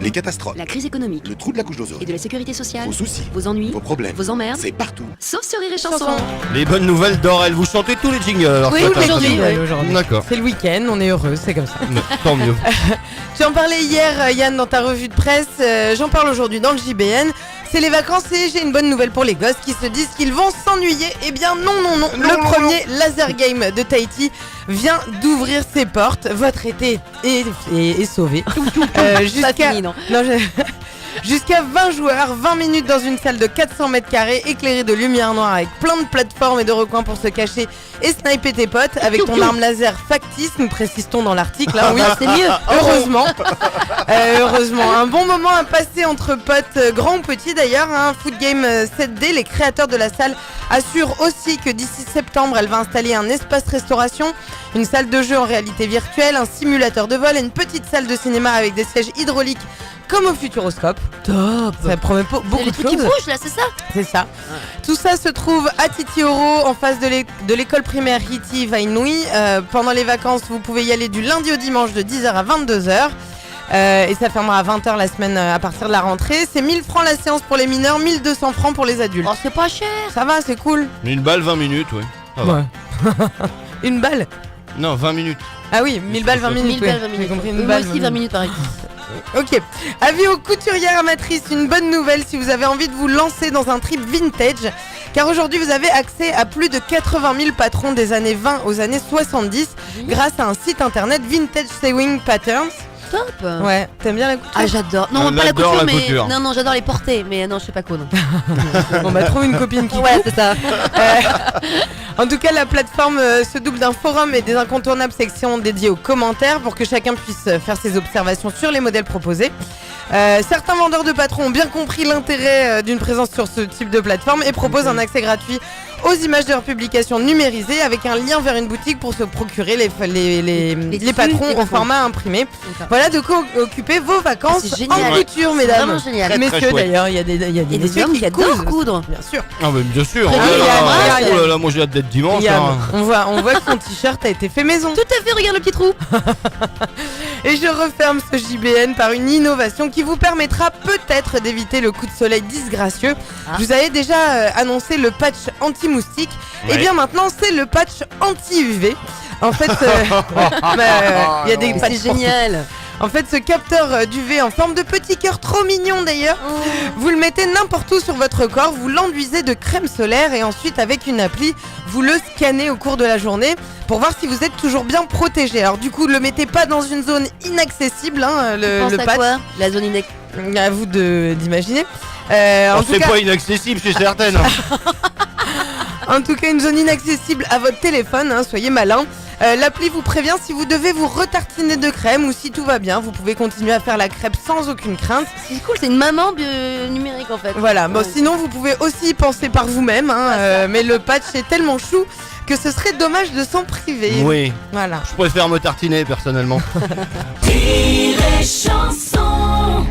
Les catastrophes, La crise économique. le trou de la couche d'ozone, Et de la sécurité sociale. vos soucis, Vos ennuis. vos problèmes, Vos emmerdes. c'est partout. Sauf sur Rire et Chanson. Les bonnes nouvelles d'Aurel, vous chantez tous les jingles alors Oui, ce matin, aujourd'hui, ça, oui. Aujourd'hui. D'accord, C'est le week-end, on est heureux, c'est comme ça. tant mieux. Tu en parlais hier, Yann, dans ta revue de presse. J'en parle aujourd'hui dans le JBN. C'est les vacances et j'ai une bonne nouvelle pour les gosses qui se disent qu'ils vont s'ennuyer. Eh bien non. Le premier laser game de Tahiti vient d'ouvrir ses portes. Votre été est sauvé. Pas fini, non. Jusqu'à 20 joueurs, 20 minutes dans une salle de 400 mètres carrés éclairée de lumière noire avec plein de plateformes et de recoins pour se cacher et sniper tes potes avec ton arme laser factice, nous précisons dans l'article. Hein, oui, c'est mieux. Heureusement. Heureusement. Un bon moment à passer entre potes, grands ou petits d'ailleurs. Hein. Foot Game 7D, les créateurs de la salle assurent aussi que d'ici septembre, elle va installer un espace restauration, une salle de jeu en réalité virtuelle, un simulateur de vol et une petite salle de cinéma avec des sièges hydrauliques comme au Futuroscope. Top. Ça promet beaucoup Les de trucs qui choses. bougent là, c'est ça? C'est ça. Tout ça se trouve à Titioro, en face de l'école primaire Hiti Vainui. Pendant les vacances, vous pouvez y aller du lundi au dimanche de 10h à 22h. Et ça fermera à 20h la semaine à partir de la rentrée. C'est 1000 francs la séance pour les mineurs, 1200 francs pour les adultes. Oh, c'est pas cher. Ça va, c'est cool. Une balle, 20 minutes, oui. Ça va. Une balle. Non, 20 minutes. Ah oui, 1000 balles, 20 minutes. 1000 balles, 20 J'ai minutes. compris, une Moi balle, aussi, 20 minutes pareil. Ok. Avis aux couturières amatrices, une bonne nouvelle si vous avez envie de vous lancer dans un trip vintage. Car aujourd'hui, vous avez accès à plus de 80 000 patrons des années 20 aux années 70 grâce à un site internet Vintage Sewing Patterns. Top. Ouais, t'aimes bien la couture? Ah, j'adore. Non, Elle pas la adore couture, la mais. couture. Non, j'adore les porter, mais non, je sais pas quoi, non. Bon bah trouve une copine qui Ouais, c'est ça. En tout cas, la plateforme se double d'un forum et des incontournables sections dédiées aux commentaires pour que chacun puisse faire ses observations sur les modèles proposés. Certains vendeurs de patrons ont bien compris l'intérêt d'une présence sur ce type de plateforme et proposent un accès gratuit aux images de leur publication numérisées avec un lien vers une boutique pour se procurer les patrons au format imprimé. Voilà de quoi occuper vos vacances C'est génial. en couture, C'est mesdames. vraiment génial. Très, Messieurs chouette. d'ailleurs, il y a des Et des messieurs hommes qui adorent cousent. coudre. Bien sûr. Ah mais bien sûr. Très Oh bien, là Yann. là, oh là là, moi j'ai hâte d'être dimanche. Yann, hein. on voit que ton t-shirt a été fait maison. Tout à fait, regarde le petit trou. Et je referme ce JBN par une innovation qui vous permettra peut-être d'éviter le coup de soleil disgracieux. Ah. Je vous avais déjà annoncé le patch anti-moustique. Et Ouais. bien maintenant, c'est le patch anti-UV. En fait, il y a des patchs C'est pour génial. tout. En fait, ce capteur d'UV en forme de petit cœur trop mignon d'ailleurs, vous le mettez n'importe où sur votre corps, vous l'enduisez de crème solaire et ensuite avec une appli, vous le scannez au cours de la journée pour voir si vous êtes toujours bien protégé. Alors du coup, le mettez pas dans une zone inaccessible, hein, Pense le à patch. quoi? La zone index. À vous d'imaginer. Oh, En tout c'est cas, pas inaccessible chez certaines. En tout cas, une zone inaccessible à votre téléphone, hein, soyez malin. L'appli vous prévient si vous devez vous retartiner de crème ou si tout va bien, vous pouvez continuer à faire la crêpe sans aucune crainte. C'est cool, c'est une maman numérique en fait. Voilà, bon, Ouais. sinon vous pouvez aussi y penser par vous-même, hein, mais le patch est tellement chou que ce serait dommage de s'en priver. Oui, Voilà. je préfère me tartiner personnellement. Rire et Chanson.